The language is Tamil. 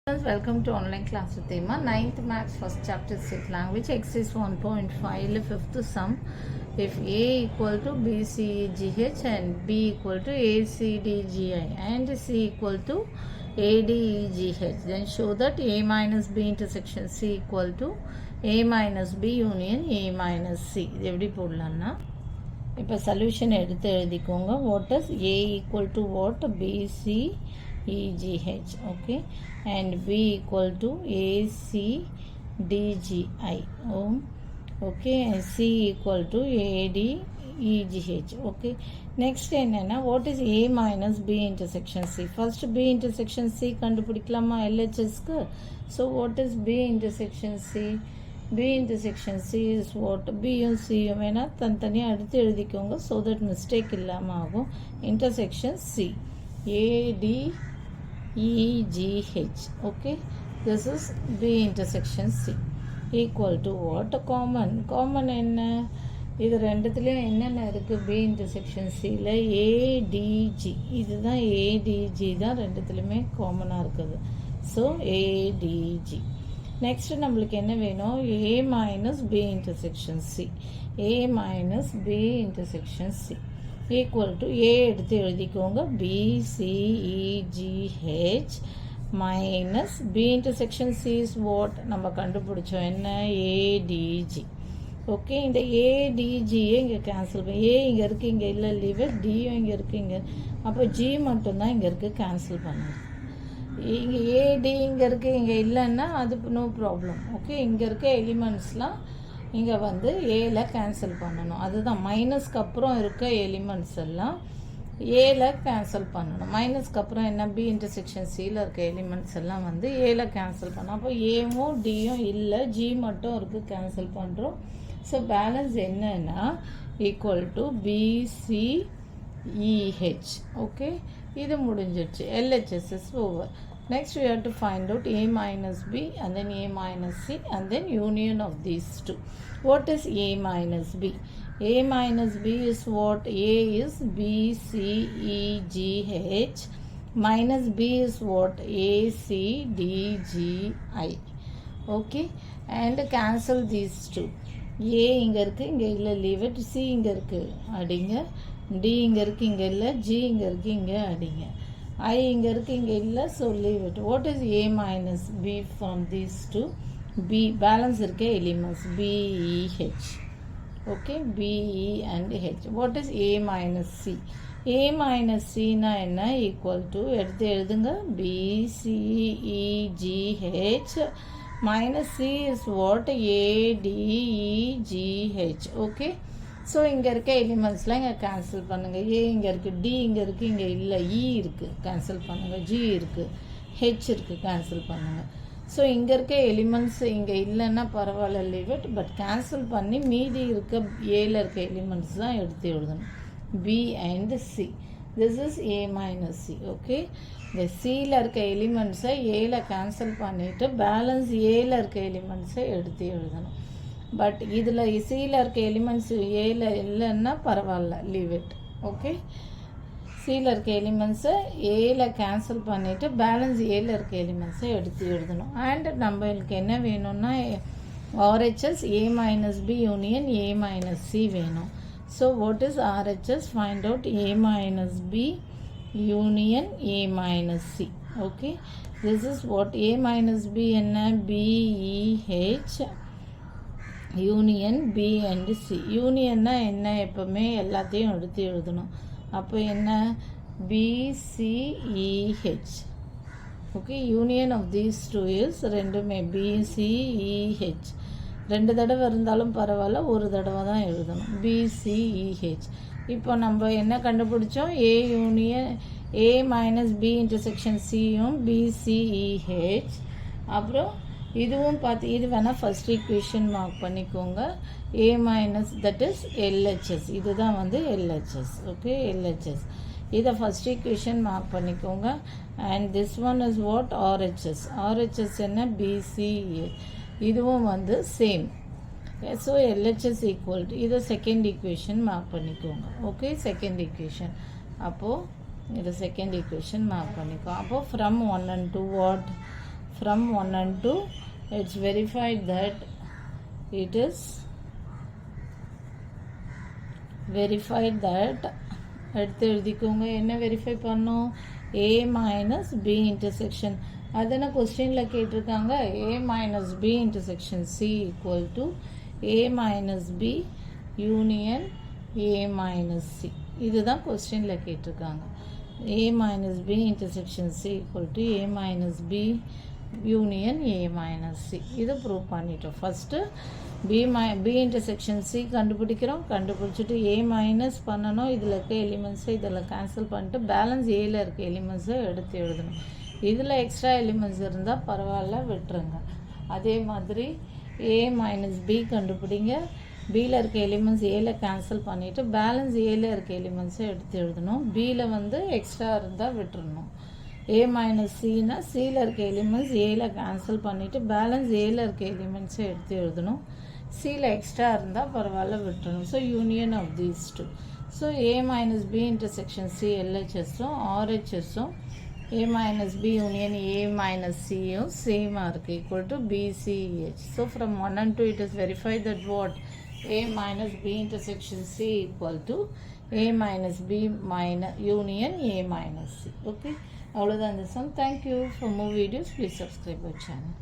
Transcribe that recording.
Welcome to online class with Emma. 9th Maths first chapter state language exercise 1.5 fifth sum. If A equal to BCEGH and B equal to ACDGI and C equal to ADEGH, then show that A minus B intersection C equal to A minus B union A minus C. இது எப்படி போடலாம்னா இப்போ சொல்யூஷன் எடுத்து எழுதிக்கோங்க. What is A equal to what? BCEGH, okay, and B equal to ACDGI, okay, and C equal to ADEGH, okay. Next என்னன்னா what is A minus B intersection C? First B intersection C கண்டுபிடிக்கலாமா LHSக்கு? So what is B intersection C? B intersection C is what? B யும் C யும் வேணா தனித்தனியாக எடுத்து எழுதிக்கோங்க so that mistake இல்லாமல் ஆகும். Intersection C ADEGH, okay, this is B intersection C equal to what? Common என்ன? இது ரெண்டுத்துலேயும் என்னென்ன இருக்குது? B intersection Cயில் ADG, இதுதான் ADG தான் ரெண்டுத்துலேயுமே காமனாக இருக்குது. So ADG. நெக்ஸ்ட் நம்மளுக்கு என்ன வேணும்? A minus B intersection C, A minus B intersection C equal to A எடுத்து எழுதிக்கோங்க BCEGH minus B intersection C is what? நம்ம கண்டுபிடிச்சோம் என்ன? ADG, okay. இந்த ADGயை இங்கே கேன்சல் பண்ணி A இங்கே இருக்குது, இங்கே இல்லை, லீவ் டியும் இங்கே இருக்குது, இங்கே அப்போ G மட்டும்தான் இங்கே இருக்குது, கேன்சல் பண்ணுது. இங்கே ஏடி இங்கே இருக்குது, இங்கே இல்லைன்னா அது நோ ப்ராப்ளம், ஓகே. இங்கே இருக்க எலிமெண்ட்ஸ்லாம் இங்கே வந்து ஏல கேன்சல் பண்ணணும். அதுதான் மைனஸ்க்கு அப்புறம் இருக்க எலிமெண்ட்ஸ் எல்லாம் ஏல கேன்சல் பண்ணணும். மைனஸ்க்கு அப்புறம் என்ன? பி இன்டர்செக்ஷன் சியில் இருக்க எலிமெண்ட்ஸ் எல்லாம் வந்து ஏல கேன்சல் பண்ணணும். அப்போ ஏவும் டியும் இல்லை, ஜி மட்டும் இருக்குது, கேன்சல் பண்ணுறோம். ஸோ பேலன்ஸ் என்னன்னா ஈக்குவல் டு BCEH, ஓகே. இது முடிஞ்சிடுச்சு. LHS is over. Next we have to find out A minus B and then A minus C and then union of these two. What is A minus B? A minus B is what? A is BCEGH minus B is what? ACDGI, okay, and cancel these two. A இங்கே இருக்குது, இங்கே இல்லை, லீவ் இட். C இங்கே இருக்குது, அடிங்க. D இங்கே இருக்குது, இங்கே இல்லை. G இங்கே இருக்குது, இங்கே அடிங்க. I இங்கே இருக்குது, இங்கே இல்லை, so leave it. What is A minus B from these two? B balance இருக்க elements BEH, okay, BE and H. What is A minus C? A minus C னா என்ன? ஈக்குவல் டு எடுத்து எழுதுங்க BCEGH minus C is what? ADEGH, okay. So இங்கே இருக்க எலிமெண்ட்ஸ்லாம் இங்கே கேன்சல் பண்ணுங்கள். ஏ இங்கே இருக்குது, டி இங்கே இருக்குது, இங்கே இல்லை, இ இருக்குது, கேன்சல் பண்ணுங்கள். ஜி இருக்குது, ஹெச் இருக்குது, கேன்சல் பண்ணுங்கள். ஸோ இங்கே இருக்க எலிமெண்ட்ஸ் இங்கே இல்லைன்னா பரவாயில்ல, லீவ் இட். பட் கேன்சல் பண்ணி மீதி இருக்க ஏல இருக்க எலிமெண்ட்ஸ் தான் எடுத்து எழுதணும். B and C. This is A minus C, okay. இந்த சியில் இருக்க எலிமெண்ட்ஸை ஏல கேன்சல் பண்ணிவிட்டு பேலன்ஸ் ஏல இருக்க எலிமெண்ட்ஸை எடுத்து எழுதணும். பட் இதில் சியில் இருக்க எலிமெண்ட்ஸ் ஏல இல்லைன்னா பரவாயில்ல, லீவ் இட், ஓகே. சியில் இருக்க எலிமெண்ட்ஸை ஏல கேன்சல் பண்ணிவிட்டு பேலன்ஸ் ஏல இருக்க எலிமெண்ட்ஸை எடுத்து எழுதணும். அண்ட் நம்மளுக்கு என்ன வேணும்னா RHS A minus B union A minus C வேணும். So what is RHS? Find out A minus B union A minus C, okay. This is what? A minus B என்ன? BEH union B and C. யூனியன்னா என்ன? எப்போவுமே எல்லாத்தையும் எடுத்து எழுதணும். அப்போ என்ன? BCEH, okay. Union of these two is ரெண்டுமே BCEH. ரெண்டு தடவை இருந்தாலும் பரவாயில்ல, ஒரு தடவை தான் எழுதணும், BCEH. இப்போ நம்ம என்ன கண்டுபிடிச்சோம்? A union A minus B intersection சியும் BCEH. அப்புறம் இதுவும் பார்த்து இது வேணால் ஃபஸ்ட் ஈக்குவேஷன் மார்க் பண்ணிக்கோங்க. A minus that is LHS, இதுதான் வந்து LHS, ஓகே, LHS. இதை ஃபஸ்ட் ஈக்குவேஷன் மார்க் பண்ணிக்கோங்க. And this one is what? RHS. RHS என்ன? BCEH. இதுவும் வந்து same. So LHS equal to இதை செகண்ட் ஈக்குவேஷன் மார்க் பண்ணிக்கோங்க, ஓகே. செகண்ட் ஈக்குவேஷன் அப்போது இது செகண்ட் ஈக்குவேஷன் மார்க் பண்ணிக்கோ. அப்போது from 1 and 2 what? from 1 and 2 it's verified that it is verified that எடுத்து எழுதிக்கோங்க. என்ன வெரிஃபை பண்ணோம்? a minus b intersection. அதனை கொஸ்டினில் கேட்டிருக்காங்க. a minus b intersection c equal to a minus b union a minus c. இதுதான் கொஸ்டினில் கேட்டிருக்காங்க. a minus b intersection c equal to a minus b union a minus c. இதை ப்ரூவ் பண்ணிட்டோம். ஃபஸ்ட்டு b intersection c கண்டுபிடிக்கிறோம். கண்டுபிடிச்சிட்டு a மைனஸ் பண்ணணும். இதில் இருக்க எலிமெண்ட்ஸை இதில் கேன்சல் பண்ணிட்டு பேலன்ஸ் ஏல இருக்க எலிமெண்ட்ஸை எடுத்து எழுதணும். இதில் எக்ஸ்ட்ரா எலிமெண்ட்ஸ் இருந்தால் பரவாயில்ல, விட்டுருங்க. அதே மாதிரி a மைனஸ் b கண்டுபிடிங்க. பியில் இருக்க எலிமெண்ட்ஸ் ஏல கேன்சல் பண்ணிவிட்டு பேலன்ஸ் ஏல இருக்க எலிமெண்ட்ஸை எடுத்து எழுதணும். பியில் வந்து எக்ஸ்ட்ரா இருந்தால் விட்டுறணும். a மைனஸ் சின்னா சியில் இருக்க எலிமெண்ட்ஸ் ஏல கேன்சல் பண்ணிவிட்டு பேலன்ஸ் ஏல இருக்க எலிமெண்ட்ஸை எடுத்து எழுதணும். சியில் எக்ஸ்ட்ரா இருந்தால் பரவாயில்ல, விட்டுறணும். So union of these two. So a minus b intersection c LHSும் RHSும் a minus b union a minus சியும் சேமாக இருக்குது, equal to BCH. So from 1 and 2 it is verified that what a minus b intersection c equal to a minus b minus union a minus c. Okay, அவ்வளோதான் இந்த sum. Thank you. For more videos please subscribe our channel.